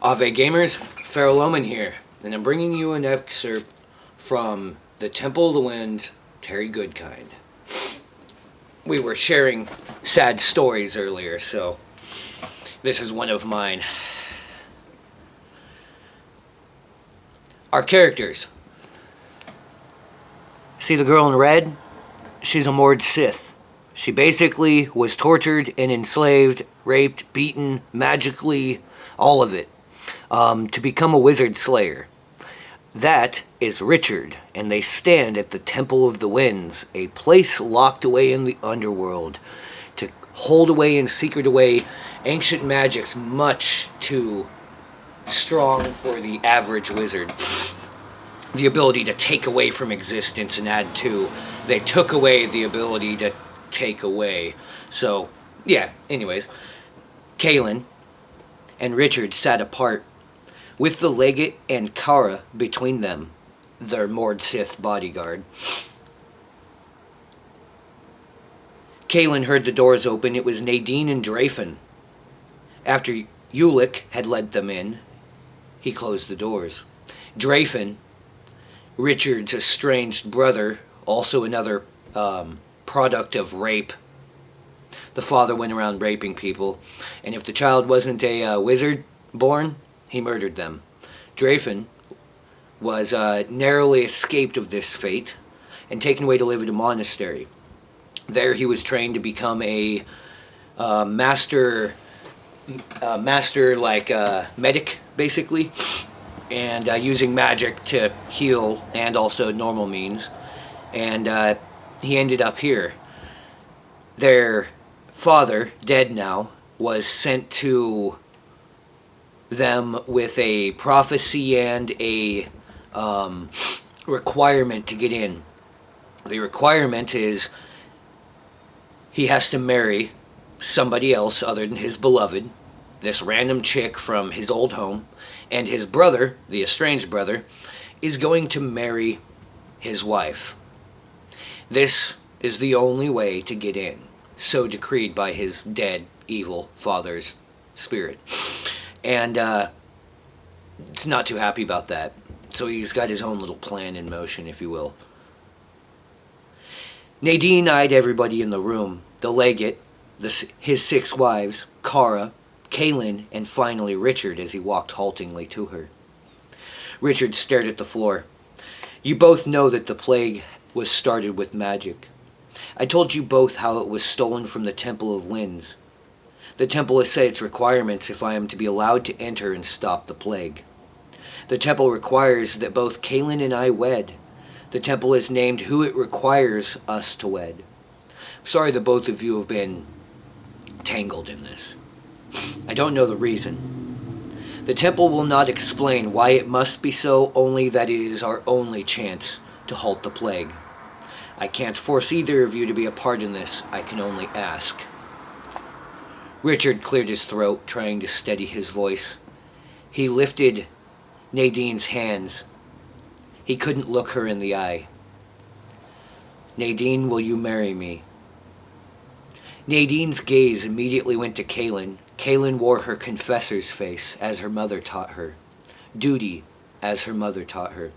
Ave Gamers, Pharaoh Loman here, and I'm bringing you an excerpt from The Temple of the Winds, Terry Goodkind. We were sharing sad stories earlier, so this is one of mine. Our characters. See the girl in red? She's a Mord Sith. She basically was tortured and enslaved, raped, beaten, magically, all of it, to become a wizard slayer. That is Richard, and they stand at the Temple of the Winds, a place locked away in the underworld, to hold away and secret away ancient magics much too strong for the average wizard. The ability to take away from existence and add to. They took away the ability to take away. So, yeah, anyways. Kaelin and Richard sat apart, with the legate and Kara between them, their Mord Sith bodyguard. Kaelin heard the doors open. It was Nadine and Drafin. After Ulick had led them in, he closed the doors. Drafin, Richard's estranged brother, also another product of rape. The father went around raping people, and if the child wasn't a wizard born, he murdered them. Drafin was narrowly escaped of this fate and taken away to live at a monastery. There he was trained to become a master medic, basically, and using magic to heal and also normal means. And he ended up here. Their father, dead now, was sent to them with a prophecy and a requirement to get in. The requirement is he has to marry somebody else other than his beloved, this random chick from his old home, and his brother, the estranged brother, is going to marry his wife. This is the only way to get in, so decreed by his dead, evil father's spirit. And he's not too happy about that. So he's got his own little plan in motion, if you will. Nadine eyed everybody in the room. The legate, his 6 wives, Kara, Kaelin, and finally Richard as he walked haltingly to her. Richard stared at the floor. You both know that the plague was started with magic. I told you both how it was stolen from the Temple of Winds. The temple has set its requirements if I am to be allowed to enter and stop the plague. The temple requires that both Kaelin and I wed. The temple has named who it requires us to wed. I'm sorry that both of you have been tangled in this. I don't know the reason. The temple will not explain why it must be so, only that it is our only chance to halt the plague. I can't force either of you to be a part in this. I can only ask. Richard cleared his throat, trying to steady his voice. He lifted Nadine's hands. He couldn't look her in the eye. Nadine, will you marry me? Nadine's gaze immediately went to Kaelin. Kaelin wore her confessor's face, as her mother taught her. Duty, as her mother taught her.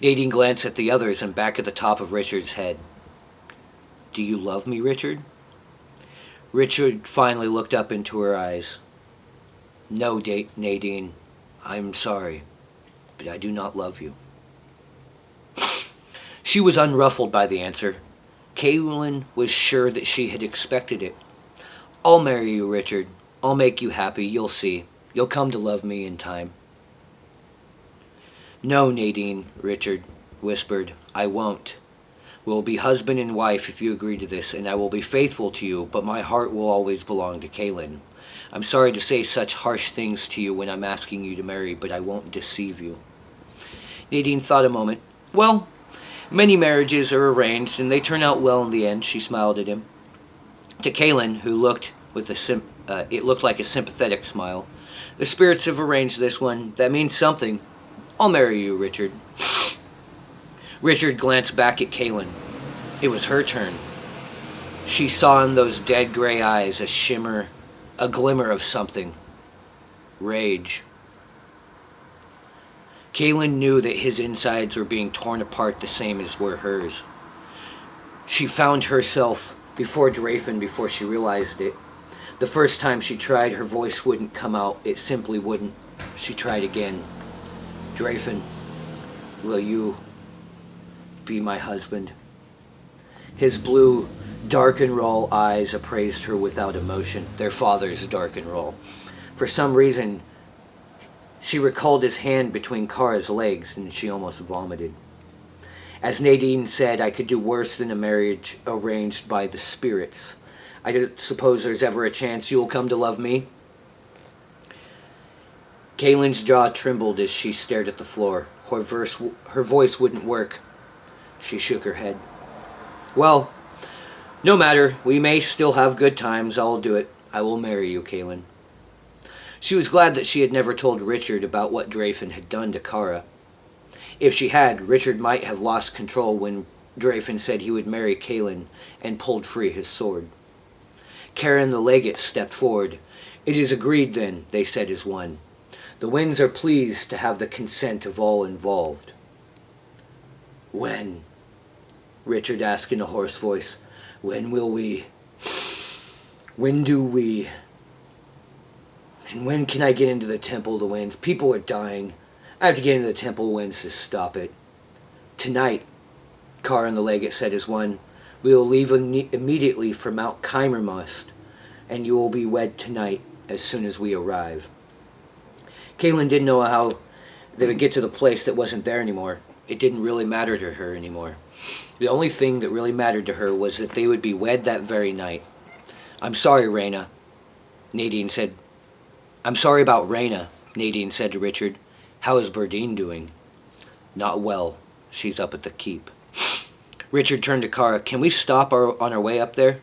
Nadine glanced at the others and back at the top of Richard's head. Do you love me, Richard? Richard finally looked up into her eyes. No, Nadine, I'm sorry, but I do not love you. She was unruffled by the answer. Kaelin was sure that she had expected it. I'll marry you, Richard. I'll make you happy, you'll see. You'll come to love me in time. No, Nadine, Richard whispered. I won't. We'll be husband and wife if you agree to this, and I will be faithful to you, but my heart will always belong to Kaelin. I'm sorry to say such harsh things to you when I'm asking you to marry, but I won't deceive you. Nadine thought a moment. Well, many marriages are arranged, and they turn out well in the end, she smiled at him. To Kaelin, who looked with it looked like a sympathetic smile. The spirits have arranged this one. That means something. I'll marry you, Richard. Richard glanced back at Kaelin. It was her turn. She saw in those dead gray eyes a shimmer, a glimmer of something. rage. Kaylin knew that his insides were being torn apart the same as were hers. She found herself before Drayfen before she realized it. The first time she tried, her voice wouldn't come out. It simply wouldn't. She tried again. Drayfen, will you be my husband? His blue, dark and roll eyes appraised her without emotion. Their father's dark and roll. For some reason, she recalled his hand between Kara's legs, and she almost vomited. As Nadine said, I could do worse than a marriage arranged by the spirits. I don't suppose there's ever a chance you'll come to love me? Kaylin's jaw trembled as she stared at the floor. Her voice wouldn't work. She shook her head. Well, no matter. We may still have good times. I'll do it. I will marry you, Kaylin. She was glad that she had never told Richard about what Drayfen had done to Kara. If she had, Richard might have lost control when Drayfen said he would marry Kaylin and pulled free his sword. Kara and the Legate stepped forward. It is agreed then, they said as one. The winds are pleased to have the consent of all involved. When? Richard asked in a hoarse voice. When will we? When do we? And when can I get into the Temple of the Winds? People are dying. I have to get into the Temple of the Winds to stop it. Tonight, Kara and the Legate said as one, we will leave immediately for Mount Chimermust, and you will be wed tonight as soon as we arrive. Kaylin didn't know how they would get to the place that wasn't there anymore. It didn't really matter to her anymore. The only thing that really mattered to her was that they would be wed that very night. I'm sorry, Reyna, Nadine said. I'm sorry about Reyna, Nadine said to Richard. How is Berdine doing? Not well. She's up at the keep. Richard turned to Kara. Can we stop on our way up there?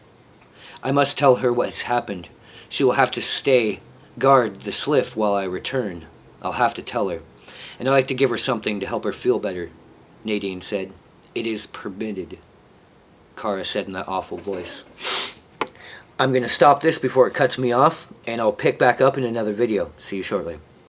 I must tell her what has happened. She will have to guard the Sliff while I return. I'll have to tell her. And I'd like to give her something to help her feel better, Nadine said. It is permitted, Kara said in that awful voice. I'm going to stop this before it cuts me off, and I'll pick back up in another video. See you shortly.